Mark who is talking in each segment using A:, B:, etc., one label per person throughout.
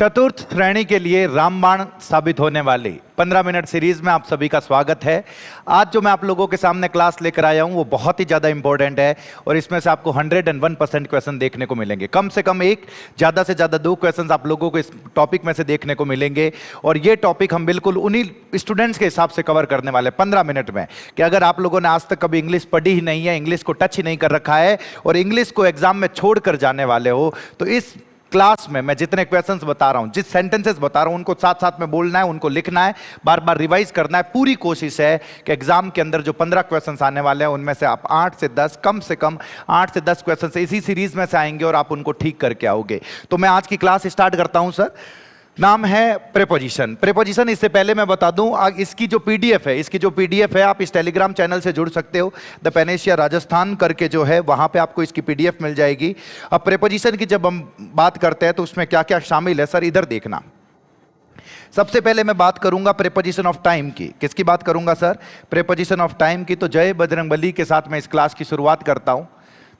A: चतुर्थ श्रेणी के लिए रामबाण साबित होने वाली 15 मिनट सीरीज में आप सभी का स्वागत है। आज जो मैं आप लोगों के सामने क्लास लेकर आया हूं वो बहुत ही ज़्यादा इंपॉर्टेंट है और इसमें से आपको 101% क्वेश्चन देखने को मिलेंगे। कम से कम एक, ज़्यादा से ज़्यादा 2 क्वेश्चन आप लोगों को इस टॉपिक में से देखने को मिलेंगे और ये टॉपिक हम बिल्कुल उन्हीं स्टूडेंट्स के हिसाब से कवर करने वाले 15 मिनट में कि अगर आप लोगों ने आज तक कभी इंग्लिश पढ़ी ही नहीं है, इंग्लिश को टच ही नहीं कर रखा है और इंग्लिश को एग्जाम में छोड़ कर जाने वाले हो, तो इस क्लास में मैं जितने क्वेश्चंस बता रहा हूं, जिस सेंटेंसेस बता रहा हूं, उनको साथ साथ में बोलना है, उनको लिखना है, बार बार रिवाइज करना है। पूरी कोशिश है कि एग्जाम के अंदर जो 15 क्वेश्चंस आने वाले हैं उनमें से आप 8 से 10, कम से कम 8 से 10 क्वेश्चंस इसी सीरीज में से आएंगे और आप उनको ठीक करके आओगे। तो मैं आज की क्लास स्टार्ट करता हूं सर। नाम है प्रेपोजिशन। प्रेपोजिशन, इससे पहले मैं बता दूं, इसकी जो पीडीएफ है आप इस टेलीग्राम चैनल से जुड़ सकते हो। द पेनेशिया राजस्थान करके जो है वहां पे आपको इसकी पीडीएफ मिल जाएगी। अब प्रेपोजिशन की जब हम बात करते हैं तो उसमें क्या क्या शामिल है सर, इधर देखना। सबसे पहले मैं बात करूंगा प्रेपोजिशन ऑफ टाइम की। किसकी बात करूंगा सर? प्रेपोजिशन ऑफ टाइम की। तो जय बजरंगबली के साथ मैं इस क्लास की शुरुआत करता हूं।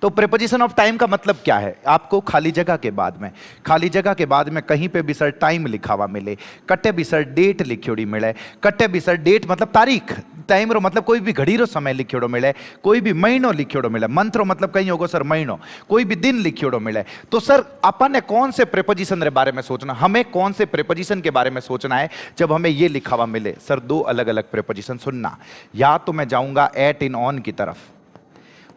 A: तो प्रेपोजिशन ऑफ टाइम का मतलब क्या है? आपको खाली जगह के बाद में कहीं पे भी सर टाइम लिखा हुआ मिले, कट्टे भी सर डेट लिखियोड़ी मिले, कट्टे भी सर डेट मतलब तारीख, टाइम रो मतलब कोई भी घड़ी रो समय लिखियोड़ो मिले, कोई भी महीनों लिखियोड़ो मिले, मंथ रो मतलब कहीं होगा सर महीनों, कोई भी दिन लिखियोड़ो मिले। तो सर अपन ने कौन से प्रेपोजिशन के बारे में सोचना, हमें कौन से प्रेपोजिशन के बारे में सोचना है जब हमें ये लिखा हुआ मिले? सर 2 अलग अलग प्रेपोजिशन सुनना। या तो मैं जाऊंगा एट इन ऑन की तरफ,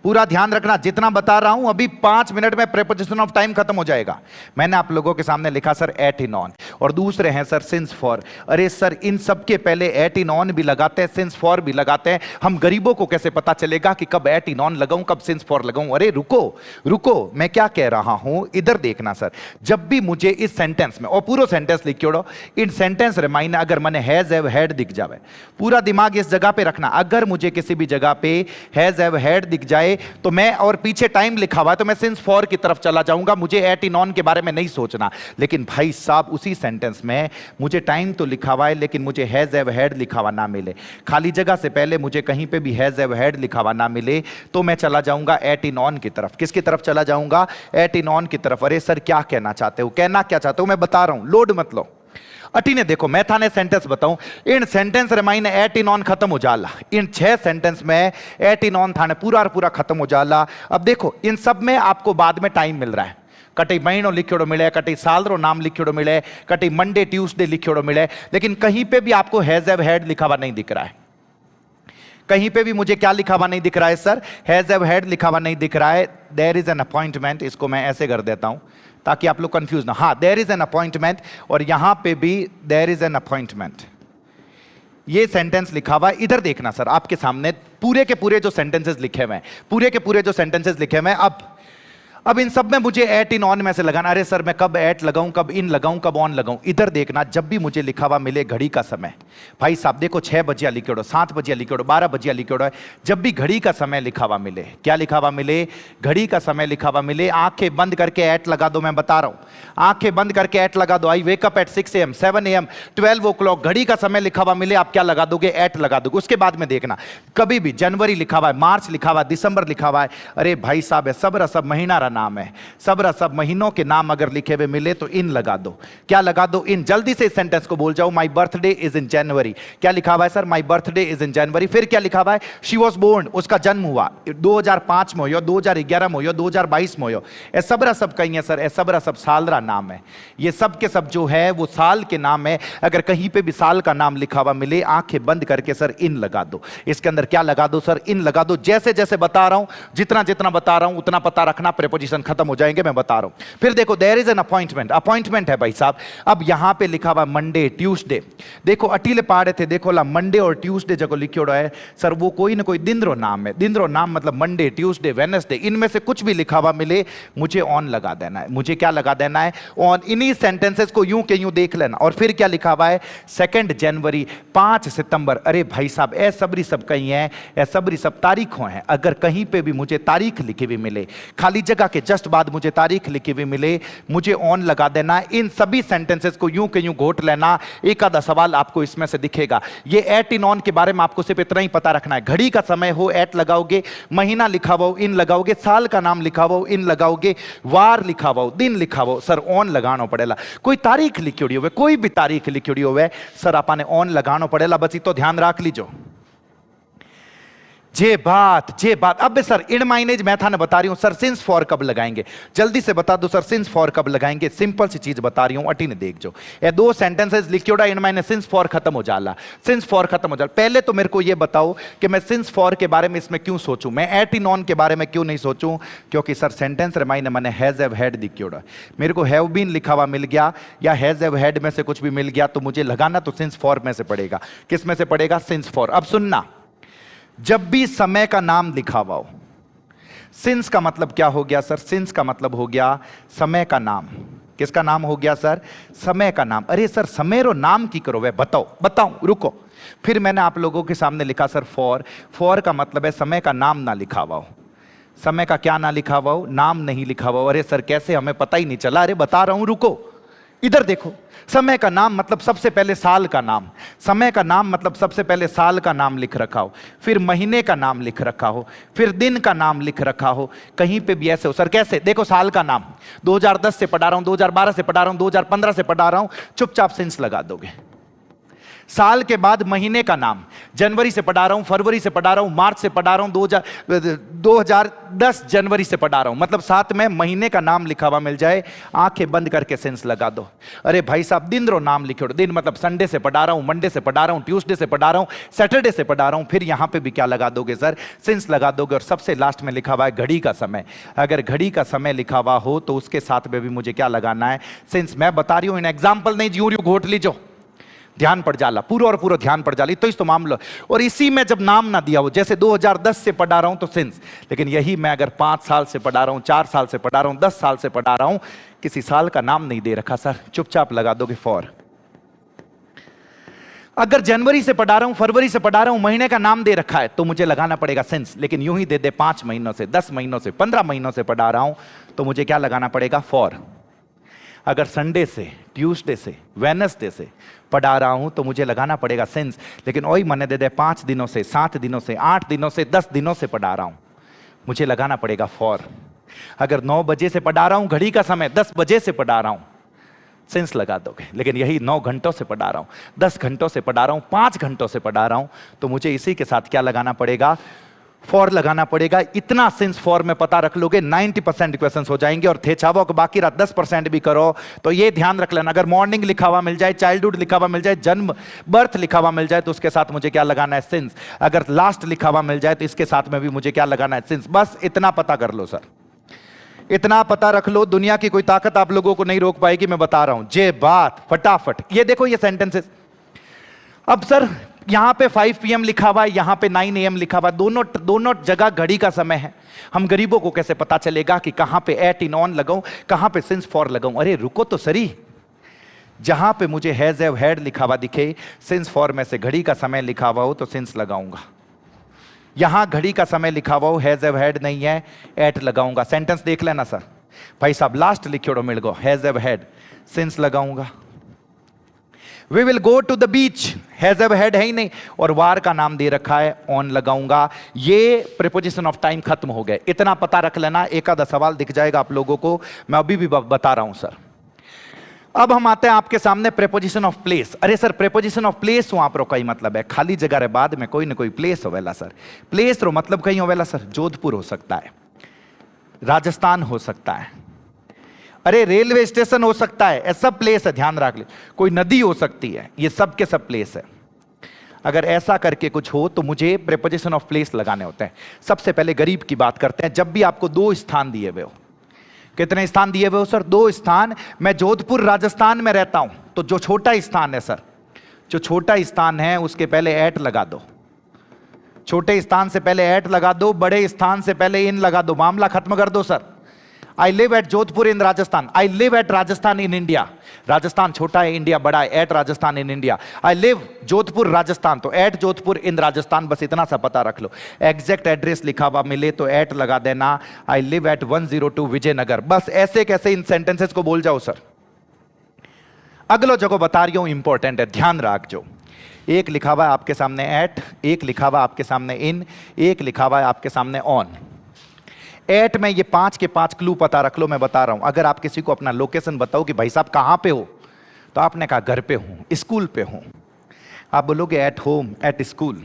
A: पूरा ध्यान रखना, जितना बता रहा हूं अभी 5 मिनट में प्रेपोजिशन ऑफ टाइम खत्म हो जाएगा। मैंने आप लोगों के सामने लिखा सर एट इन ऑन, और दूसरे हैं सर सिंस फॉर। अरे सर इन सब के पहले एट इन ऑन भी लगाते हैं, सिंस फॉर भी लगाते हैं। हम गरीबों को कैसे पता चलेगा कि कब एट इन ऑन लगाऊं, कब सिंस फॉर लगाऊं? अरे रुको, मैं क्या कह रहा हूं, इधर देखना सर। जब भी मुझे इस सेंटेंस में, और पूरा सेंटेंस लिख छोड़ो, इन सेंटेंस रे मायने अगर मैंने हैज हैव हैड दिख जावे, पूरा दिमाग इस जगह पे रखना। अगर मुझे किसी भी जगह पे हैज हैव हैड दिख जाए तो मैं, और पीछे टाइम लिखा हुआ है, तो मैं सिंस फॉर की तरफ चला जाऊंगा। मुझे एट इन ऑन के बारे में नहीं सोचना। लेकिन भाई साहब उसी सेंटेंस में मुझे टाइम तो लिखा हुआ है लेकिन मुझे हैज हैव हैड लिखा हुआ ना मिले, खाली जगह से पहले मुझे कहीं पे भी हैज हैव हैड लिखा हुआ ना मिले, तो मैं चला जाऊंगा एट इन ऑन की तरफ। किसकी तरफ चला जाऊंगा? एट इन ऑन की तरफ। अरे सर क्या कहना चाहते हो, कहना क्या चाहते हो, मैं बता रहा हूं, लोड मत लो। अटी ने देखो, मैं थाने सेंटेंस बताऊं, इन सेंटेंस रे मायने एट इन ऑन खत्म हो जाला। इन 6 सेंटेंस में एट इन ऑन थाने पूरा खत्म हो जाला। अब देखो इन सब में आपको बाद में टाइम मिल रहा है। कटी महीनों लिखियोड़ो मिले, कटी साल रो नाम लिखियोड़ो मिले, कटी मंडे ट्यूसडे लिखियोड़ो मिले, लेकिन कहीं पे भी आपको हैज हैव हैड लिखा हुआ नहीं दिख रहा है। कहीं पे भी मुझे क्या लिखा हुआ नहीं दिख रहा है सर? हैज हैव हैड लिखा हुआ नहीं दिख रहा है। देयर इज एन अपॉइंटमेंट, इसको मैं ऐसे कर देता हूं ताकि आप लोग कंफ्यूज ना। हाँ, देयर इज एन अपॉइंटमेंट, और यहां पे भी देयर इज एन अपॉइंटमेंट, ये सेंटेंस लिखा हुआ है। इधर देखना सर, आपके सामने पूरे के पूरे जो सेंटेंसेस लिखे हुए हैं, अब इन सब में मुझे एट इन ऑन में से लगाना। अरे सर मैं कब एट लगाऊं, कब इन लगाऊं, कब ऑन लगाऊं? इधर देखना, जब भी मुझे लिखा हुआ मिले घड़ी का समय, भाई साहब देखो 6 बजिया लिखियोड़ो, 7 बजिया लिखियोड़ो, 12 बजिया लिखियोड़ो है। जब भी घड़ी का समय लिखा हुआ मिले, क्या लिखा हुआ मिले? घड़ी का समय लिखा हुआ मिले, आंखें बंद करके एट लगा दो। मैं बता रहा हूं, आंखें बंद करके एट लगा दो। आई wake up at 6 AM, 7 AM, 12 o'clock, घड़ी का समय लिखा हुआ मिले, आप क्या लगा दोगे? एट लगा दोगे। उसके बाद में देखना, कभी भी जनवरी लिखा हुआ है, मार्च लिखा हुआ है, दिसंबर लिखा हुआ है, अरे भाई साहब सब सब महीना का नाम है, सब महीनों के नाम अगर लिखे हुए मिले तो इन लगा दो। क्या लगा दो? इन। जल्दी से इस सेंटेंस को बोल जाओ, my birthday is in January. क्या लिखा हुआ है sir? My birthday is in January. फिर क्या लिखा हुआ है? शी वाज बोर्न, उसका जन्म हुआ 2005 में हो, 2011 में हो, 2022 में हो। ए सब कहीं है सर, ए सब साल का नाम है। ये सब के सब जो है वो साल के नाम है। अगर कहीं पे भी साल का नाम लिखा हुआ मिले, आंखें बंद करके सर इन लगा दो। इसके अंदर क्या लगा दो सर? इन लगा दो। जैसे जैसे बता रहा हूं, जितना बता रहा हूं उतना पता रखना, प्रेपोजिशन खत्म हो जाएंगे, मैं बता रहा हूं। फिर देखो देयर इज एन अपॉइंटमेंट है भाई साहब। अब यहां पे लिखा हुआ मंडे ट्यूसडे, देखो अटीले पाड़े थे, देखो ला मंडे और ट्यूसडे जगह लिखियोड़ो है सर, वो कोई ना कोई दिन रो नाम है। दिन रो नाम मतलब मंडे, ट्यूसडे, वेडनेसडे, इनमें से कुछ भी लिखा हुआ मिले, मुझे ऑन लगा देना है। मुझे क्या लगा देना है? ऑन। इन्हीं सेंटेंसेस को यूं के यूं देख लेना। और फिर क्या लिखा हुआ है? 2 जनवरी, 5 सितंबर। अरे भाई साहब ए सबरी सब कहीं है, ए सबरी सब तारीखों हैं। अगर कहीं पे भी मुझे तारीख लिखी हुई मिले, खाली जगह के जस्ट बाद मुझे तारीख लिखी हुई मिले, मुझे ऑन लगा देना। इन सभी सेंटेंसेस को यूं के यूं घोट लेना, एक आधा सवाल आपको इसमें से दिखेगा। ये एट इन ऑन के बारे में आपको सिर्फ इतना ही पता रखना है, घड़ी का समय हो एट लगाओगे, महीना लिखा हुआ हो इन लगाओगे, साल का नाम लिखा हुआ हो इन लगाओगे, वार लिखा हुआ हो, दिन लिखा हुआ हो, सर ऑन लगाना पड़ेगा। कोई तारीख लिखी हुई हो, कोई भी तारीख लिखी हुई हो सर आपने ऑन लगाना पड़ेगा, बस तो ध्यान रख लीजिए। जे बात अब सर इन माइनेज मैं था ना बता रही हूं सर, सिंस फॉर कब लगाएंगे, जल्दी से बता दो सर, सिंस फॉर कब लगाएंगे। सिंपल सी चीज बता रही हूं, अटी ने देख जो ये दो सेंटेंसेस लिखियोड़ा इन माइने सिंस फॉर खत्म हो जाला, सिंस फॉर खत्म हो जाला। पहले तो मेरे को ये बताओ कि मैं सिंस फॉर के बारे में इसमें क्यों सोचूं, मैं एट इन ऑन के बारे में क्यों नहीं सोचूं, क्योंकि सर सेंटेंस रे माइने मैंने हैज हैव हैड दिखियोड़ा, मेरे को हैव बीन लिखा हुआ मिल गया या हैज हैव हैड में से कुछ भी मिल गया, तो मुझे लगाना तो सिंस फॉर में से पड़ेगा। किस में से पड़ेगा, सिंस फॉर। अब सुनना, जब भी समय का नाम लिखा हुआ हो, सिंस का मतलब क्या हो गया सर, सिंस का मतलब हो गया समय का नाम। किसका नाम हो गया सर, समय का नाम। अरे सर समय रो नाम की करो वे बताओ रुको। फिर मैंने आप लोगों के सामने लिखा सर फॉर का मतलब है समय का नाम ना लिखा हुआ हो। समय का क्या ना लिखा हुआ हो, नाम नहीं लिखा हुआ हो। अरे सर कैसे, हमें पता ही नहीं चला। अरे बता रहा हूं रुको, इधर देखो। समय का नाम मतलब सबसे पहले साल का नाम, समय का नाम मतलब सबसे पहले साल का नाम लिख रखा हो, फिर महीने का नाम लिख रखा हो, फिर दिन का नाम लिख रखा हो। कहीं पे भी ऐसे हो सर, कैसे देखो, साल का नाम 2010 से पढ़ा रहा हूं, 2012 से पढ़ा रहा हूं, 2015 से पढ़ा रहा हूं, चुपचाप सिंस लगा दोगे। साल के बाद महीने का नाम, जनवरी से पढ़ा रहा हूं, फरवरी से पढ़ा रहा हूं, मार्च से पढ़ा रहा हूं, 2010 जनवरी से पढ़ा रहा हूं, मतलब साथ में महीने का नाम लिखा हुआ मिल जाए, आंखें बंद करके सेंस लगा दो। अरे भाई साहब दिन रो नाम लिखो, दिन मतलब संडे से पढ़ा रहा हूं, मंडे से पढ़ा रहा हूं, ट्यूसडे से पढ़ा रहा हूं, सैटरडे से पढ़ा रहा हूं। फिर यहां पे भी क्या लगा दोगे सर, सेंस लगा दोगे। और सबसे लास्ट में लिखा हुआ है घड़ी का समय, अगर घड़ी का समय लिखा हुआ हो तो उसके साथ में भी मुझे क्या लगाना है, सेंस। मैं बता रही हूं इन एग्जाम्पल नहीं, यूं घोट लीजो, ध्यान पड़ जाला, पूरा और पूरा ध्यान पड़ जाला, तो इस तो मामला। और इसी में जब नाम ना दिया हो, जैसे 2010 से पढ़ा रहा हूं तो सिंस, लेकिन यही मैं अगर 5 साल से पढ़ा रहा हूं, 4 साल से पढ़ा रहा हूं, 10 साल से पढ़ा रहा हूं, किसी साल का नाम नहीं दे रखा सर, चुपचाप लगा दोगे फॉर। अगर जनवरी से पढ़ा रहा हूं, फरवरी से पढ़ा रहा हूं, महीने का नाम दे रखा है तो मुझे लगाना पड़ेगा सिंस। लेकिन यूं ही दे दे 5 महीनों से, 10 महीनों से, 15 महीनों से पढ़ा रहा हूं तो मुझे क्या लगाना पड़ेगा, फॉर। अगर संडे से, ट्यूसडे से, वेडनेसडे से पढ़ा रहा हूं तो मुझे लगाना पड़ेगा सेंस। लेकिन वही मैंने दे दे 5 दिनों से, 7 दिनों से, 8 दिनों से, 10 दिनों से पढ़ा रहा हूं, मुझे लगाना पड़ेगा फॉर। अगर 9 बजे से पढ़ा रहा हूं, घड़ी का समय 10 बजे से पढ़ा रहा हूं, सेंस लगा दोगे। लेकिन यही 9 घंटों से पढ़ा रहा हूं, 10 घंटों से पढ़ा रहा हूं, 5 घंटों से पढ़ा रहा हूं, तो मुझे इसी के साथ क्या लगाना पड़ेगा, फॉर लगाना पड़ेगा। इतना सिंस फॉर में पता रख लोगे 90% क्वेश्चंस हो जाएंगे। और थे छावो को बाकी रात 10% भी करो तो ये ध्यान रख लेना, अगर मॉर्निंग लिखा हुआ मिल जाए, चाइल्डहुड लिखा हुआ मिल जाए, जन्म बर्थ लिखा हुआ मिल जाए तो उसके साथ मुझे क्या लगाना है, सिंस। अगर लास्ट लिखा हुआ मिल जाए तो इसके साथ में भी मुझे क्या लगाना है, सिंस। बस इतना पता कर लो सर, इतना पता रख लो, दुनिया की कोई ताकत आप लोगों को नहीं रोक पाएगी। मैं बता रहा हूं जे बात, फटाफट ये देखो ये सेंटेंसेस। अब सर यहां पे 5 PM लिखा हुआ है, यहां पे 9 AM लिखा हुआ है, दोनों जगह घड़ी का समय है। हम गरीबों को कैसे पता चलेगा कि कहां पे एट इन ऑन लगाऊं, कहां पे सिंस फॉर लगाऊं। अरे रुको तो सरी, जहां पे मुझे हैज हैव हैड लिखा हुआ दिखे, सिंस फॉर में से घड़ी का समय लिखा हुआ हो तो सिंस लगाऊंगा। यहां घड़ी का समय लिखा हुआ हो, हैज हैव हैड नहीं है, एट लगाऊंगा। सेंटेंस देख लेना सर, भाई साहब लास्ट लिखियो मिल गो, हैज हैव हैड, सिंस लगाऊंगा। We will go to the beach, has have had है ही नहीं, और वार का नाम दे रखा है, ऑन लगाऊंगा। ये प्रीपोजिशन ऑफ टाइम खत्म हो गए, इतना पता रख लेना। एक आधा सवाल दिख जाएगा आप लोगों को, मैं अभी भी बता रहा हूं सर। अब हम आते हैं आपके सामने प्रीपोजिशन ऑफ प्लेस। अरे सर प्रीपोजिशन ऑफ प्लेस वहां पर कई मतलब है, खाली जगह रे बाद में कोई ना कोई प्लेस होवेला सर। प्लेस रो मतलब कहीं होवेला सर, जोधपुर हो सकता है, राजस्थान हो सकता है, अरे रेलवे स्टेशन हो सकता है, ये सब प्लेस है, ध्यान रख ले। कोई नदी हो सकती है, ये सब के सब प्लेस है। अगर ऐसा करके कुछ हो तो मुझे प्रीपोजिशन ऑफ प्लेस लगाने होते हैं। सबसे पहले गरीब की बात करते हैं। जब भी आपको 2 स्थान दिए हुए हो, कितने स्थान दिए हुए हो सर, 2 स्थान। मैं जोधपुर राजस्थान में रहता हूं, तो जो छोटा स्थान है सर, जो छोटा स्थान है उसके पहले एट लगा दो। छोटे स्थान से पहले एट लगा दो, बड़े स्थान से पहले इन लगा दो, मामला खत्म कर दो sir. I live at Jodhpur in Rajasthan, I live at Rajasthan in India. Rajasthan छोटा है, इंडिया बड़ा है, at Rajasthan in India. I live Jodhpur Rajasthan, तो एट जोधपुर इन राजस्थान, बस इतना सा पता रख लो। एग्जैक्ट एड्रेस लिखा हुआ मिले तो एट लगा देना। आई लिव एट 102 विजयनगर, बस ऐसे कैसे इन सेंटेंसेस को बोल जाओ सर। अगलो जगह बता रही हूं इंपॉर्टेंट है, ध्यान रख जो। एक लिखा हुआ है आपके सामने एट, एक लिखा हुआ है आपके सामने इन, एक लिखा हुआ है आपके सामने ऑन। एट में ये 5 के 5 क्लू पता रख लो, मैं बता रहा हूं। अगर आप किसी को अपना लोकेशन बताओ कि भाई साहब कहां पे हो, तो आपने कहा घर पे हूं, स्कूल पे हूं, आप बोलोगे एट होम, एट स्कूल।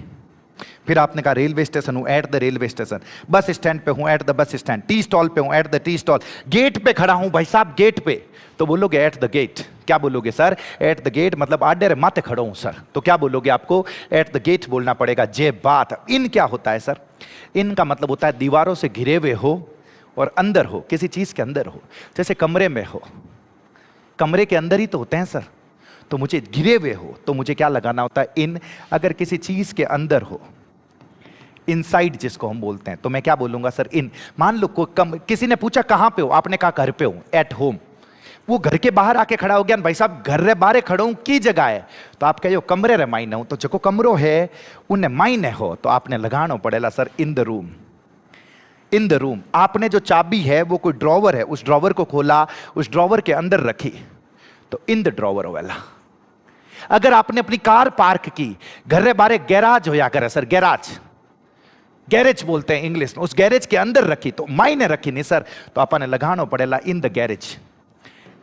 A: फिर आपने कहा रेलवे स्टेशन हूं, at the railway station. Bus stand पे हूं, at the bus stand. Tea stall पे हूं, at the tea stall. Gate पे खड़ा हूं भाई साहब, गेट पे, तो बोलोगे एट द गेट। क्या बोलोगे सर? एट द गेट, मतलब आडे रे माते खड़ा हूं सर, तो क्या बोलोगे? आपको एट द गेट बोलना पड़ेगा। जे बात। इन क्या होता है सर? इन का मतलब होता है दीवारों से घिरे हुए हो और अंदर हो, किसी चीज के अंदर हो। जैसे कमरे में हो, कमरे के अंदर ही तो होते हैं सर, तो मुझे घिरे हुए हो तो मुझे क्या लगाना होता है? इन। अगर किसी चीज के अंदर हो, इनसाइड जिसको हम बोलते हैं, तो मैं क्या बोलूंगा सर? इन। मान लो किसी ने पूछा कहां पे हो, आपने कहा घर पे हूं, एट होम। वो घर के बाहर आके खड़ा हो गया, भाई साहब घर रे बाहर खड़ा हूं की जगह है, तो आप कहो कमरे रे मायने हूं, तो जो कमरो है उन्हें मायने हो, तो आपने लगाना पड़ेगा sir in the room. In the room. आपने जो चाबी है वो कोई ड्रॉवर है, उस ड्रॉवर को खोला, उस ड्रॉवर के अंदर रखी, तो इन द ड्रॉवर वाला। अगर आपने अपनी कार पार्क की, घर रे बारे गैराज होया करे सर, गैराज, गैरेज बोलते हैं इंग्लिश में, उस गैरेज के अंदर रखी, तो मायने रखी नहीं सर, तो आपने लगाना पड़ेगा in the garage.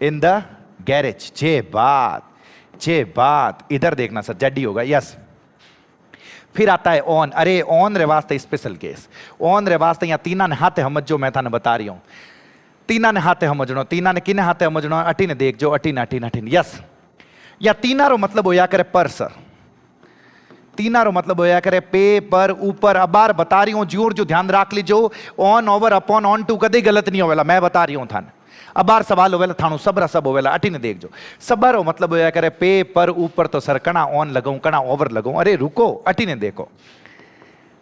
A: In the garage. जे बात, जे बात। इधर देखना सर, जेडी होगा, यस। फिर आता है ऑन। अरे ऑन रे वास्ते स्पेशल केस, ऑन रे वास्ते यहाँ तीना ने हाथे समझो, मैं थाने बता रही हूं, तीना ने हाथे समझनो। तीना ने किने हाथे समझनो? अटी ने देख जो, अटीन अटीन अटीन, यस। या तीना रो मतलब होया करे पर सर, तीना रो मतलब होया करे पे, पर, ऊपर। अब बार बता रही हूं, जोर जो ध्यान रख लीजो, on, over, upon, onto कदे गलत नहीं होवेला, मैं बता रही हूं थाने। अब बार सवाल होवेला थानू सबरा सब होवेला, अटी ने देख जो। सबरो मतलब होया करे पे, पर, ऊपर, तो सर कणा ऑन लगाऊं, कणा ओवर लगाऊं। अरे रुको, अटी ने देखो,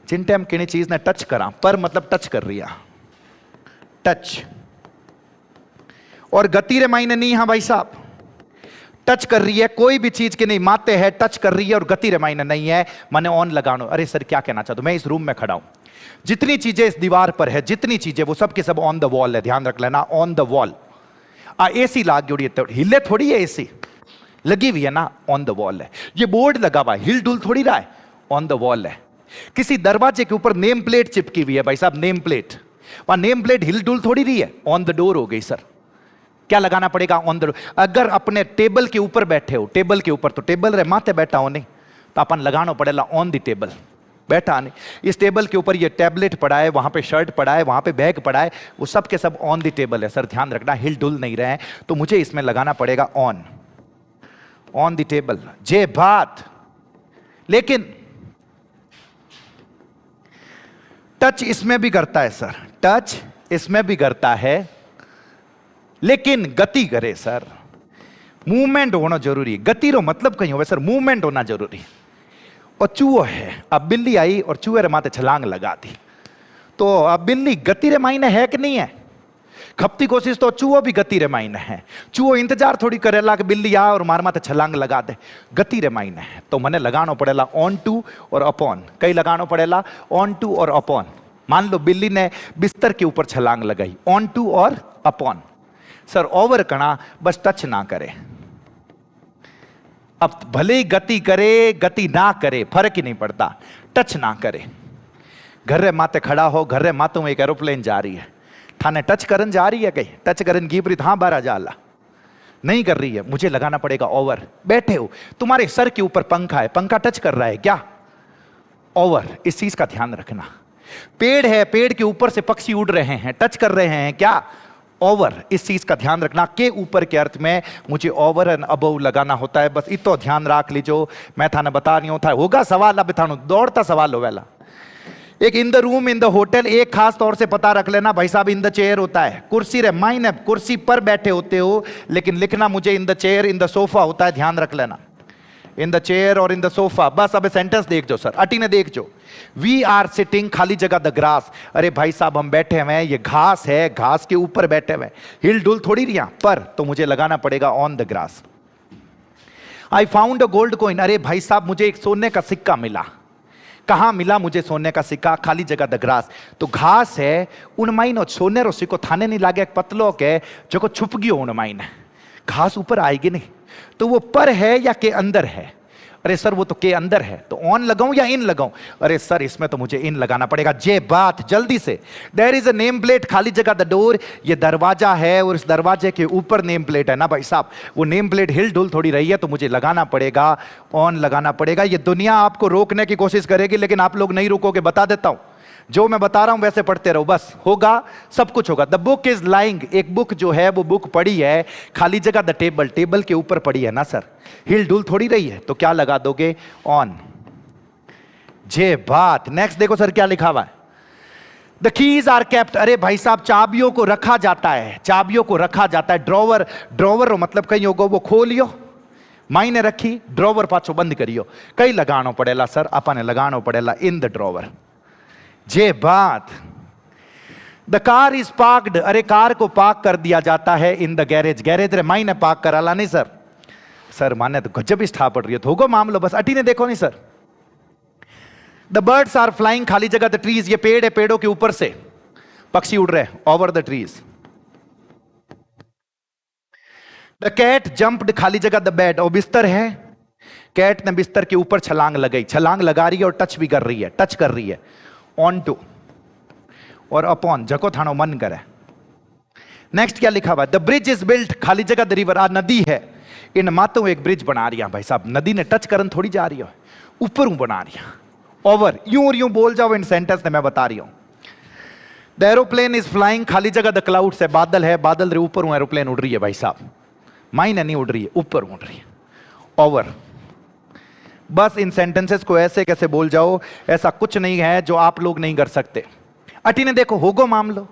A: जिन टाइम किनी चीज ने टच करा, पर मतलब टच कर रही है, टच। और गति रे मायने नहीं, हाँ भाई साहब, टच कर रही है, कोई भी चीज के नहीं माते है, टच कर रही है, और गति रे मायने नहीं है, मैंने ऑन लगानो। अरे सर क्या कहना चाहते हो? मैं इस रूम में खड़ा हूं, जितनी चीजें इस दीवार पर है, जितनी चीजें, वो सब के सब ऑन द वॉल है, ध्यान रख लेना, ऑन द वॉल। एसी लाग जोड़ी है, हिले थोड़ी है, एसी लगी हुई है ना, ऑन द वॉल है। ये बोर्ड लगा हुआ है, हिल डुल थोड़ी रहा है, ऑन द वॉल है। किसी दरवाजे के ऊपर नेम प्लेट चिपकी हुई है भाई साहब, नेम प्लेट, वहां नेम प्लेट हिल डुल थोड़ी रही है, ऑन द डोर हो गई सर। क्या लगाना पड़ेगा? On the door. अगर अपने टेबल के ऊपर बैठे हो, टेबल के ऊपर, तो टेबल रे माथे बैठा हो नहीं, तो अपन लगाना पड़ेगा ऑन द टेबल, बैठा नहीं। इस टेबल के ऊपर ये टैबलेट पड़ा है, वहां पे शर्ट पड़ा है, वहां पे बैग पड़ा है, वो सब के सब ऑन द टेबल है सर, ध्यान रखना, हिल डुल नहीं रहे हैं, तो मुझे इसमें लगाना पड़ेगा ऑन, ऑन द टेबल। जे बात। लेकिन टच इसमें भी करता है सर, टच इसमें भी करता है, लेकिन गति करे सर, मूवमेंट होना जरूरी। गति रो मतलब कहीं हो सर, मूवमेंट होना जरूरी। और चूहो है, अब बिल्ली आई और चूहे रे माथे छलांग लगा दी, तो अब बिल्ली गति रे मायने है कि नहीं है? खपती कोशिश तो चूहो भी गति रे मायने है। चूहो इंतजार थोड़ी करेला कि बिल्ली आ और मार माथे छलांग लगा दे, गति रे मायने है। तो मने लगाना पड़ेला ऑन टू और अपॉन। कई लगाना पड़ेला? ऑन टू और अपॉन। मान लो बिल्ली ने बिस्तर के ऊपर छलांग लगाई, ऑन टू और अपॉन। सर ओवर कणा, बस टच ना करे। अब भले ही गति करे, गति ना करे, फर्क ही नहीं पड़ता, टच ना करे। घर रे माते खड़ा हो, घर रे मातों में एक एरोप्लेन जा रही है, थाने टच करन जा रही है, कहीं टच करन की प्रीत, हाँ बारा जाला नहीं कर रही है, मुझे लगाना पड़ेगा ओवर। बैठे हो, तुम्हारे सर के ऊपर पंखा है, पंखा टच कर रहा है क्या? ओवर। इस चीज का ध्यान रखना। पेड़ है, पेड़ के ऊपर से पक्षी उड़ रहे हैं, टच कर रहे हैं क्या? ओवर। इस चीज का ध्यान रखना, के ऊपर के अर्थ में मुझे ओवर एंड अबव लगाना होता है, बस इतो ध्यान रख लीजो। मैं थाने बता रही हूं, था होगा सवाल, अब थानू दौड़ता सवाल होवेला। एक in the room in the hotel, एक खास तौर से पता रख लेना भाई साहब, इन द चेयर होता है, कुर्सी रे मायने कुर्सी पर बैठे होते हो, लेकिन लिखना मुझे in the chair, in the sofa होता है, ध्यान रख लेना। इन द चेयर और इन द सोफा। बस अब सेंटेंस देख जो सर, अटी ने देख जो। वी आर सिटिंग, खाली जगह, द ग्रास। अरे भाई साहब हम बैठे हुए हैं, ये घास है, घास के ऊपर बैठे हुए हैं, हिल डुल थोड़ी रिया पर, तो मुझे लगाना पड़ेगा on the grass. I found a gold coin, अरे भाई साहब मुझे एक सोने का सिक्का मिला। कहां मिला मुझे सोने का सिक्का? खाली जगह द ग्रास। तो घास है उनमाइन और सोने रो सिक्को थाने नहीं लागे पतलो के जो को छुप गयो उनमाइन। घास ऊपर आएगी नहीं, तो वो पर है या के अंदर है? अरे सर वो तो के अंदर है, तो ऑन लगाऊं या इन लगाऊं? अरे सर इसमें तो मुझे इन लगाना पड़ेगा। जे बात जल्दी से। There is a name plate, खाली जगह द डोर। ये दरवाजा है और इस दरवाजे के ऊपर नेम प्लेट है ना भाई साहब, वो नेम प्लेट हिल डुल थोड़ी रही है, तो मुझे लगाना पड़ेगा ऑन, लगाना पड़ेगा। ये दुनिया आपको रोकने की कोशिश करेगी लेकिन आप लोग नहीं रुकोगे, बता देता हूं। जो मैं बता रहा हूं वैसे पढ़ते रहो, बस होगा, सब कुछ होगा। द बुक इज लाइंग, एक बुक जो है वो बुक पड़ी है, खाली जगह द टेबल, टेबल के ऊपर पड़ी है ना सर, हिल डुल थोड़ी रही है, तो क्या लगा दोगे? ऑन। जे बात। नेक्स्ट देखो सर क्या लिखा हुआ है। द कीज आर केप्ट, अरे भाई साहब चाबियों को रखा जाता है, चाबियों को रखा जाता है। ड्रॉवर, ड्रॉवर मतलब कहीं होगा वो खोलियो, मायने रखी, ड्रॉवर पाछो बंद करियो, कहीं लगानो पड़ेला सर, अपने लगानो पड़ेला इन द ड्रॉवर। जे बात। द कार इज पार्क्ड, अरे कार को पार्क कर दिया जाता है इन द गैरेज, गैरेज रे मायने पार्क कराला नहीं सर। सर माने तो गजब ही स्था पड़ रही है, तो होगो मामलो, बस अटी ने देखो नहीं सर। द बर्ड्स आर फ्लाइंग, खाली जगह द ट्रीज, ये पेड़ है, पेड़ों के ऊपर से पक्षी उड़ रहे over the trees. The cat jumped, खाली जगह द बेड, और बिस्तर है, कैट ने बिस्तर के ऊपर छलांग लगाई, छलांग लगा रही है और टच भी कर रही है, टच कर रही है। ऑन टू और अपॉन, जको थानो मन करे। नेक्स्ट क्या लिखा हुआ? द ब्रिज इज बिल्ट, खाली जगह द रिवर, आ नदी है, इन मातों एक ब्रिज बना रही है भाई साहब, नदी ने टच करन थोड़ी जा रही है, ऊपर हूं बना रही है, ओवर, यूं और यूं बोल जाओ इन सेंटेंस ने, मैं बता रही हूं। द एरोप्लेन इज फ्लाइंग, खाली जगह द क्लाउड्स है, बादल है, बादल रे ऊपर हूं, एरोप्लेन उड़ रही है भाई साहब, माइने नहीं उड़ रही है, ऊपर उड़ रही है, ओवर। बस इन सेंटेंसेस को ऐसे कैसे बोल जाओ, ऐसा कुछ नहीं है जो आप लोग नहीं कर सकते। अटी ने देखो होगो मामलो,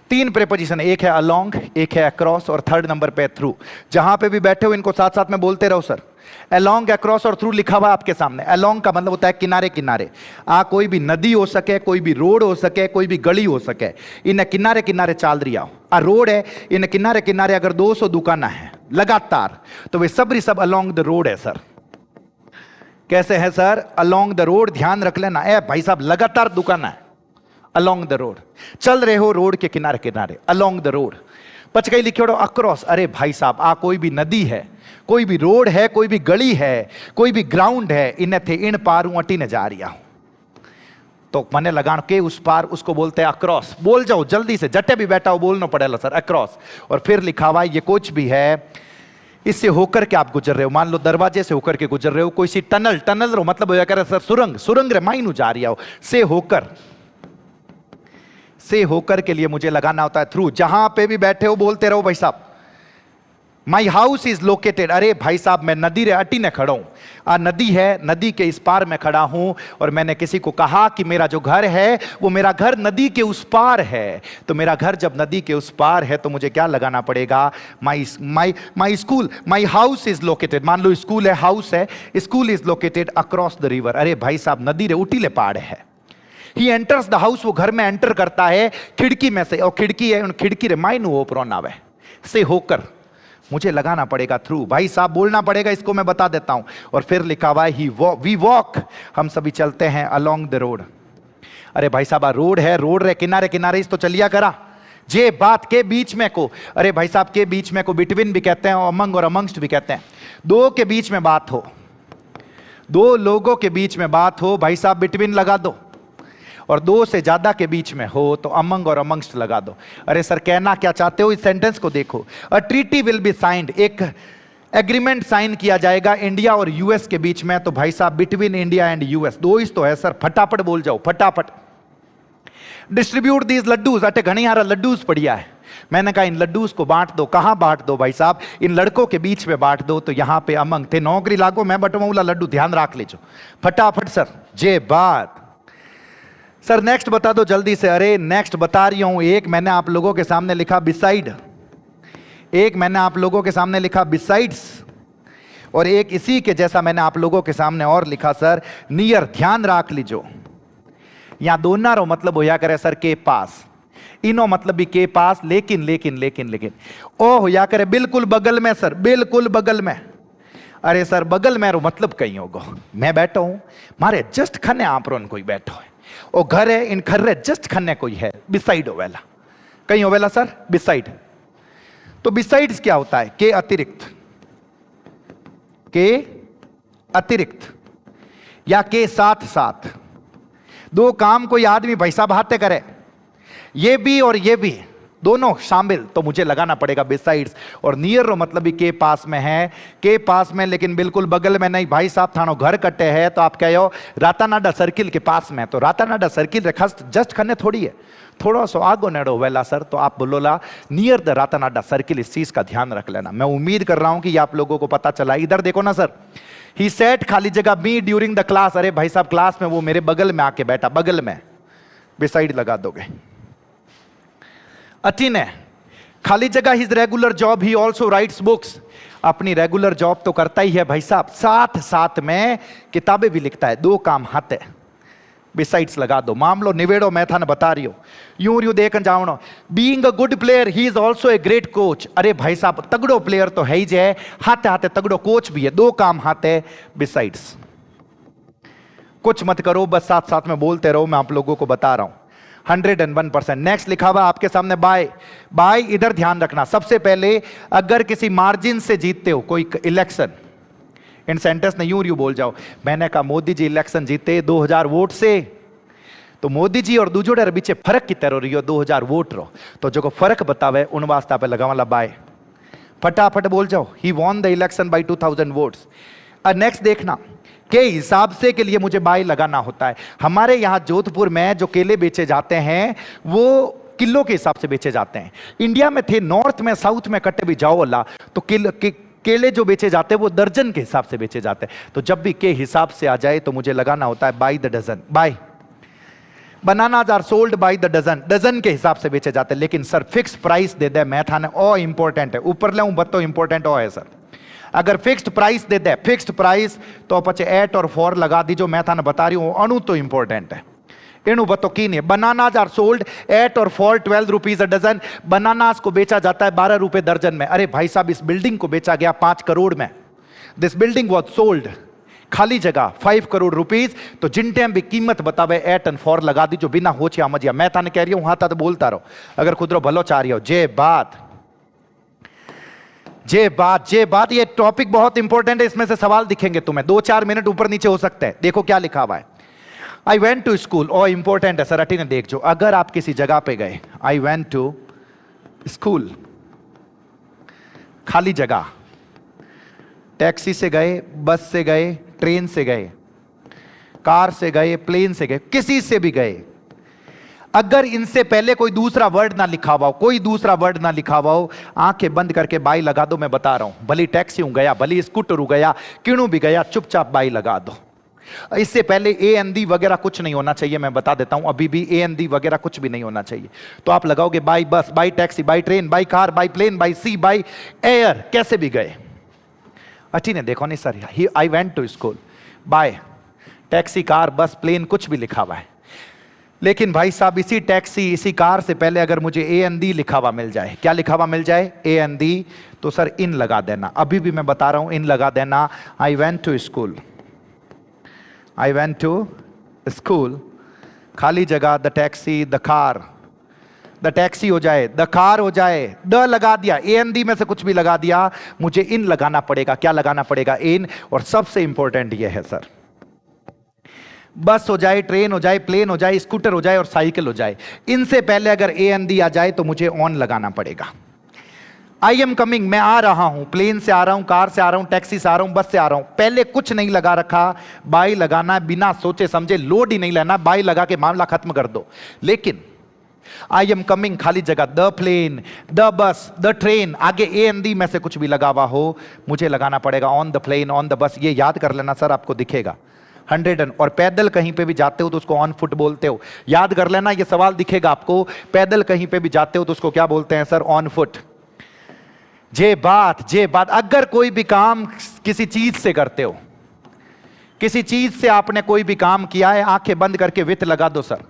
A: तीन प्रेपोजिशन, एक है अलोंग, एक है अक्रॉस और थर्ड नंबर पे थ्रू। जहां पे भी बैठे हो इनको साथ साथ में बोलते रहो सर। अलोंग, अक्रॉस और थ्रू लिखा हुआ आपके सामने। अलोंग का मतलब होता है किनारे किनारे, कोई भी नदी हो सके, कोई भी रोड हो सके, कोई भी गली हो सके, इन किनारे किनारे चाल रही आओ। रोड है, इन किनारे किनारे अगर 200 दुकाना है लगातार, तो वे सब अलोंग द रोड है सर। कैसे है सर? अलोंग द रोड, ध्यान रख लेना, ए भाई साहब लगातार दुकान है, अलोंग द रोड, चल रहे हो रोड के किनारे किनारे, अलोंग द रोड। पच गई लिखियो अक्रॉस, अरे भाई साहब कोई भी नदी है, कोई भी रोड है, कोई भी गली है, कोई भी ग्राउंड है, इन थे इन पार हूं अटी ने जा रही हूं, तो मने लगान के उस पार, उसको बोलते हैं अक्रॉस। बोल जाओ जल्दी से, जटे भी बैठा हो बोलना पड़ेगा सर, अक्रॉस। और फिर लिखा हुआ ये कुछ भी है, इससे होकर के आप गुजर रहे हो, मान लो दरवाजे से होकर के गुजर रहे हो, कोई सी टनल, टनल रो मतलब हो जाकर सर सुरंग, सुरंग रे माइनू जा रही हो, से होकर, से होकर के लिए मुझे लगाना होता है थ्रू। जहां पे भी बैठे हो बोलते रहो भाई साहब। माई हाउस इज लोकेटेड, अरे भाई साहब मैं नदी रे अटी ने खड़ा हूं, नदी है, नदी के इस पार में खड़ा हूं, और मैंने किसी को कहा कि मेरा जो घर है वो मेरा घर नदी के उस पार है, तो मेरा घर जब नदी के उस पार है तो मुझे क्या लगाना पड़ेगा? My school, my house is located, मान लो स्कूल है, हाउस है, school is located across the river, अरे भाई साहब नदी रे उटीले पाड़ है। ही एंटर्स द हाउस, वो घर में एंटर करता है खिड़की में से, और खिड़की है, उन खिड़की रे माइनू ओपरोन आवे, से होकर मुझे लगाना पड़ेगा थ्रू। भाई साहब बोलना पड़ेगा, इसको मैं बता देता हूं। और फिर लिखा हुआ है वी वॉक, हम सभी चलते हैं अलोंग द रोड। अरे भाई साहब रोड है, रोड रे किनारे किनारे इस तो चलिया करा, जे बात के बीच में को, अरे भाई साहब के बीच में को बिटवीन भी कहते हैं, अमंग और अमंगस्ट भी कहते हैं। दो के बीच में बात हो, दो लोगों के बीच में बात हो, भाई साहब बिटवीन लगा दो, और दो से ज्यादा के बीच में हो तो अमंग और अमंगस्ट लगा दो। अरे सर कहना क्या चाहते हो, इस सेंटेंस को देखो। A treaty will be signed, एक एग्रीमेंट साइन किया जाएगा इंडिया और यूएस के बीच में, तो भाई साहब बिटवीन इंडिया एंड यूएस, दो ही तो है सर, फटाफट बोल जाओ फटाफट। डिस्ट्रीब्यूट दीज लड्डूज, अटे घनी हारा लड्डूज पड़िया है, मैंने कहा इन लड्डूज को बांट दो। कहां बांट दो भाई साहब? इन लड़कों के बीच में बांट दो। तो यहां पे अमंग थे, नौकरी लागो मैं बटमौला लड्डू, ध्यान रख लीजो फटाफट सर। जे बात सर, नेक्स्ट बता दो जल्दी से। अरे नेक्स्ट बता रही हूं, एक मैंने आप लोगों के सामने लिखा बिसाइड, एक मैंने आप लोगों के सामने लिखा बिसाइड्स, और एक इसी के जैसा मैंने आप लोगों के सामने और लिखा सर, नियर, ध्यान रख लीजो। यहां दोनों रो मतलब होया करे सर के पास, इनो मतलब भी के पास, लेकिन लेकिन लेकिन लेकिन ओ होया करे बिल्कुल बगल में सर, बिल्कुल बगल में। अरे सर बगल में रो मतलब कहीं होगा, मैं बैठा हूं मारे जस्ट खन्ने आप रोन कोई बैठो है, ओ घर है इन घर रे जस्ट खन्ने कोई है, बिसाइड हो वेला, कहीं हो वेला सर बिसाइड। तो बिसाइड्स क्या होता है? के अतिरिक्त, के अतिरिक्त या के साथ साथ। दो काम कोई आदमी पैसा बहाते करे, ये भी और ये भी दोनों शामिल, तो मुझे लगाना पड़ेगा बिसाइड्स। और नियर रो मतलब भी के पास में है, के पास में लेकिन बिल्कुल बगल में नहीं। भाई साहब थानो घर कटे है तो आप कहो रातानाडा सर्किल के पास में, तो रातानाडा सर्किल रेखा जस्ट खन्ने थोड़ी है, थोड़ा सा आगो नेड़ो वेला सर, तो आप बोलोला नियर द रातानाडा सर्किल। इस चीज का ध्यान रख लेना। मैं उम्मीद कर रहा हूं कि ये आप लोगों को पता चला। इधर देखो ना सर, ही सेट खाली जगह मी ड्यूरिंग द क्लास। अरे भाई साहब क्लास में वो मेरे बगल में आके बैठा, बगल में, बिसाइड लगा दोगे। अटिन है खाली जगह, his regular job, he also writes books. अपनी रेगुलर जॉब तो करता ही है भाई साहब, साथ साथ में किताबें भी लिखता है। दो काम हाथ है, बिसाइड्स लगा दो। मामलो निवेड़ो, मैं था बता रही हूं, यूं देख जाओ। Being a good player he is also a great coach. अरे भाई साहब तगड़ो प्लेयर तो है ही जे, हाथे हाथे तगड़ो कोच भी है। दो काम हाथ है, बिसाइड्स। कुछ मत करो, बस साथ साथ में बोलते रहो, मैं आप लोगों को बता रहा हूं। 101%। नेक्स्ट लिखा हुआ आपके सामने बाय। बाय इधर ध्यान रखना, सबसे पहले अगर किसी मार्जिन से जीतते हो कोई इलेक्शन, इन सेंटेंस ने यूं बोल जाओ, मैंने कहा मोदी जी इलेक्शन जीते 2000 वोट से, तो मोदी जी और दूजोड़े बीचे फर्क की तरह रही हो 2000 वोट रो, तो जो को फर्क बतावे उन वास्ता पे लगावाला बाय। फटाफट बोल जाओ, he won the election by 2000 votes. Next देखना, के हिसाब से के लिए मुझे बाय लगाना होता है। हमारे यहां जोधपुर में जो केले बेचे जाते हैं वो किलो के हिसाब से बेचे जाते हैं। इंडिया में थे नॉर्थ में साउथ में कटे भी जाओ अल्लाह, तो केले जो बेचे जाते हैं वो दर्जन के हिसाब से बेचे जाते हैं। तो जब भी के हिसाब से आ जाए तो मुझे लगाना होता है by the dozen. By bananas are sold by the dozen, dozen के हिसाब से बेचे जाते हैं। लेकिन सर फिक्स प्राइस दे दे, मैं थाने ओ इंपॉर्टेंट है, ऊपर ले बतो इंपॉर्टेंट ओ है सर। अगर फिक्स्ड प्राइस दे दे, फिक्स्ड प्राइस, तो पचे 8 और 4 लगा दीजो, मैं थाने बता रही हूं अणु तो इंपॉर्टेंट है। इनु बतो की नहीं, बनानाज आर सोल्ड 8 और 4 12 रुपीज अ डजन। बनानाज को बेचा जाता है 12 रुपए दर्जन में। अरे भाई साहब इस बिल्डिंग को बेचा गया 5 करोड़ में। दिस बिल्डिंग वॉज सोल्ड, खाली जगह 5 करोड़ रुपीज। तो जिन टाइम भी कीमत बतावे 8 और 4 लगा दी, जो बिना होचिया मजिया। मैं थाने कह रही हूं, हाँ तो बोलता रहो, अगर खुद रो भलो चाह रही हो। जे बात जे बात जे बात, ये टॉपिक बहुत इंपॉर्टेंट है, इसमें से सवाल दिखेंगे तुम्हें, 2-4 मिनट ऊपर नीचे हो सकते हैं। देखो क्या लिखा हुआ है, आई वेंट टू स्कूल। और इंपॉर्टेंट है सर, अटी ने देख जो, अगर आप किसी जगह पे गए, आई वेंट टू स्कूल, खाली जगह, टैक्सी से गए, बस से गए, ट्रेन से गए, कार से गए, प्लेन से गए, किसी से भी गए, अगर इनसे पहले कोई दूसरा वर्ड ना लिखा हुआ हो, कोई दूसरा वर्ड ना लिखा हुआ हो, आंखें बंद करके बाई लगा दो। मैं बता रहा हूं, भली टैक्सी हूं गया, भली स्कूटर हूं गया, किणू भी गया, चुपचाप बाई लगा दो। इससे पहले ए एन दी वगैरह कुछ नहीं होना चाहिए, मैं बता देता हूं, अभी भी ए एन दी वगैरह कुछ भी नहीं होना चाहिए। तो आप लगाओगे by bus, by taxi, by train, by car, by plane, by sea, by air, कैसे भी गए। अच्छी ने देखो नहीं sir, I went to school, by taxi, car, bus, plane, कुछ भी लिखा हुआ है। लेकिन भाई साहब इसी टैक्सी, इसी कार से पहले अगर मुझे ए एन दी लिखा हुआ मिल जाए, क्या लिखा हुआ मिल जाए, ए एन दी, तो सर इन लगा देना। अभी भी मैं बता रहा हूं, इन लगा देना। I went to school, I went to school, खाली जगह, the taxi, the car, the taxi हो जाए, द कार हो जाए, द लगा दिया, ए एन दी में से कुछ भी लगा दिया, मुझे इन लगाना पड़ेगा। क्या लगाना पड़ेगा, इन। और सबसे इंपॉर्टेंट यह है सर, बस हो जाए, ट्रेन हो जाए, प्लेन हो जाए, स्कूटर हो जाए और साइकिल हो जाए, इनसे पहले अगर ए एन दी आ जाए तो मुझे ऑन लगाना पड़ेगा। आई एम कमिंग, मैं आ रहा हूं, प्लेन से आ रहा हूं, कार से आ रहा हूं, टैक्सी से आ रहा हूं, बस से आ रहा हूं, पहले कुछ नहीं लगा रखा, बाई लगाना, बिना सोचे समझे, लोड ही नहीं लेना, बाई लगा के मामला खत्म कर दो। लेकिन आई एम कमिंग, खाली जगह, the plane, the bus, the train, आगे ए एन दी में से कुछ भी लगा हुआ हो, मुझे लगाना पड़ेगा on the plane, on the bus. ये याद कर लेना सर, आपको दिखेगा 100। और पैदल कहीं पे भी जाते हो तो उसको ऑन फुट बोलते हो, याद कर लेना, ये सवाल दिखेगा आपको। पैदल कहीं पे भी जाते हो तो उसको क्या बोलते हैं सर, ऑन फुट। जे बात, जे बात, अगर कोई भी काम किसी चीज से करते हो, किसी चीज से आपने कोई भी काम किया है, आंखें बंद करके विथ लगा दो सर।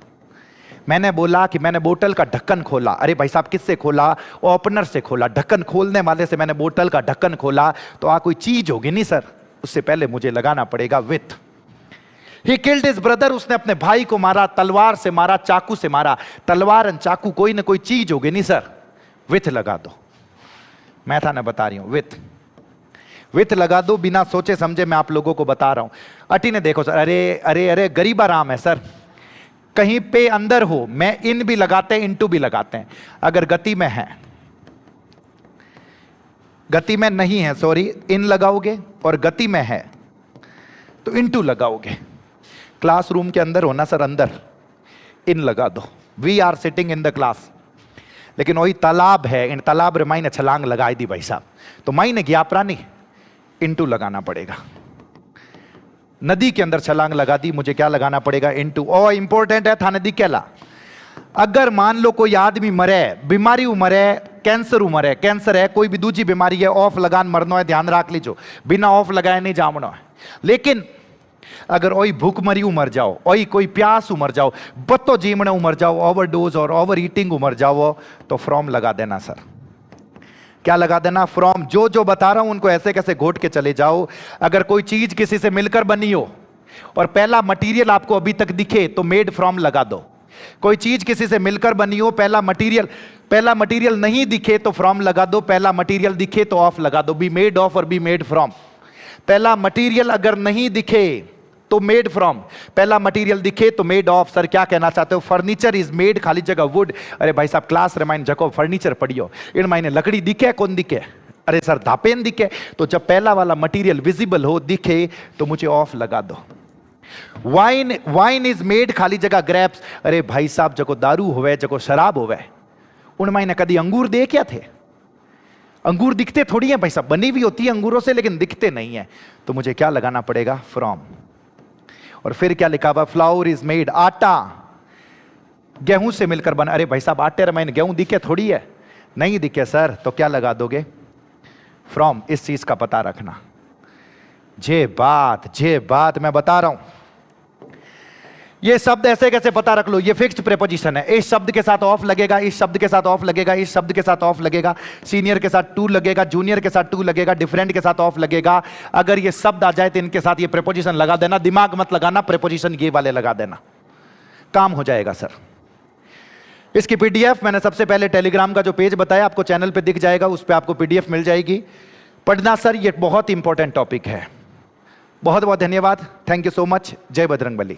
A: मैंने बोला कि मैंने बोतल का ढक्कन खोला, अरे भाई साहब किससे खोला? ओपनर से खोला। ढक्कन खोलने वाले से मैंने बोतल का ढक्कन खोला, तो कोई चीज होगी नहीं सर, उससे पहले मुझे लगाना पड़ेगा with. He killed his brother, उसने अपने भाई को मारा, तलवार से मारा, चाकू से मारा। तलवार और चाकू कोई ना कोई चीज होगी नहीं सर, विथ लगा दो। मैं था ना बता रही हूं, विथ लगा दो, बिना सोचे समझे मैं आप लोगों को बता रहा हूं। अटी ने देखो सर, अरे अरे अरे गरीबा राम है सर, कहीं पे अंदर हो, मैं इन भी लगाते हैं, इनटू भी लगाते हैं। अगर गति में है, गति में नहीं है सॉरी, इन लगाओगे, और गति में है तो इनटू लगाओगे। क्लासरूम के अंदर होना सर, अंदर इन लगा दो, we are sitting in the class. लेकिन वही तालाब है, इन तालाब रे माई ने छलांग लगाई दी भाई साहब, तो माई ने गया प्राणी, इनटू लगाना पड़ेगा। नदी के अंदर छलांग लगा दी, मुझे क्या लगाना पड़ेगा? इनटू। ओ इंपॉर्टेंट है, था नदी केला। अगर मान लो कोई आदमी मरे, बीमारी मरे, कैंसर मरे, कैंसर है, कोई भी दूसरी बीमारी है, ऑफ लगान मरना है, ध्यान रख लीजिए, बिना ऑफ लगाए नहीं जामना है। लेकिन अगर ओई भूख मरी उमर जाओ, ओई कोई प्यास उमर जाओ, बत्तो जीमने उमर जाओ, ओवरडोज और ओवर ईटिंग उमर जाओ, तो फ्रॉम लगा देना सर। क्या लगा देना? फ्रॉम। जो जो बता रहा हूं उनको ऐसे कैसे घोट के चले जाओ। अगर कोई चीज किसी से मिलकर बनी हो और पहला मटेरियल आपको अभी तक दिखे तो मेड फ्रॉम लगा दो। कोई चीज किसी से मिलकर बनी हो, पहला मटेरियल नहीं दिखे तो फ्रॉम लगा दो, पहला मटेरियल दिखे तो ऑफ लगा दो। बी मेड ऑफ और बी मेड फ्रॉम। पहला मटेरियल अगर नहीं दिखे तो मेड फ्रॉम, पहला मटेरियल दिखे तो मेड ऑफ। सर क्या कहना चाहते हो? फर्नीचर इज मेड, खाली जगह वुड। अरे भाई साहब क्लास रिमाइंड जको फर्नीचर पढ़ियो, इन मायने लकड़ी दिखे कौन दिखे? अरे सर धापेन दिखे। तो जब पहला वाला मटेरियल विजिबल हो, दिखे, तो मुझे ऑफ लगा दो। वाइन इज मेड, खाली जगह ग्रेप्स। अरे भाई साहब जको दारू होवे, जको शराब होवे, उन मायने कभी अंगूर देखे थे? अंगूर दिखते थोड़ी है भाई साहब, बनी हुई होती है अंगूरों से लेकिन दिखते नहीं है। तो मुझे क्या लगाना पड़ेगा? फ्रॉम। और फिर क्या लिखा हुआ? फ्लावर इज मेड, आटा गेहूं से मिलकर बना। अरे भाई साहब आटे रमाइन गेहूं दिखे थोड़ी है? नहीं दिखे सर, तो क्या लगा दोगे? फ्रॉम। इस चीज का पता रखना। जे बात मैं बता रहा हूं, ये शब्द ऐसे कैसे पता रख लो, ये फिक्स्ड प्रीपोजिशन है। इस शब्द के साथ ऑफ लगेगा, इस शब्द के साथ ऑफ लगेगा, इस शब्द के साथ ऑफ लगेगा, सीनियर के साथ टू लगेगा, जूनियर के साथ टू लगेगा, डिफरेंट के साथ ऑफ लगेगा। अगर ये शब्द आ जाए तो इनके साथ ये प्रीपोजिशन लगा देना, दिमाग मत लगाना, प्रीपोजिशन ये वाले लगा देना, काम हो जाएगा सर। इसकी पीडीएफ मैंने सबसे पहले टेलीग्राम का जो पेज बताया आपको चैनल पे दिख जाएगा, उस पर आपको पीडीएफ मिल जाएगी। पढ़ना सर, ये बहुत इंपॉर्टेंट टॉपिक है। बहुत बहुत धन्यवाद, थैंक यू सो मच। जय बजरंगबली।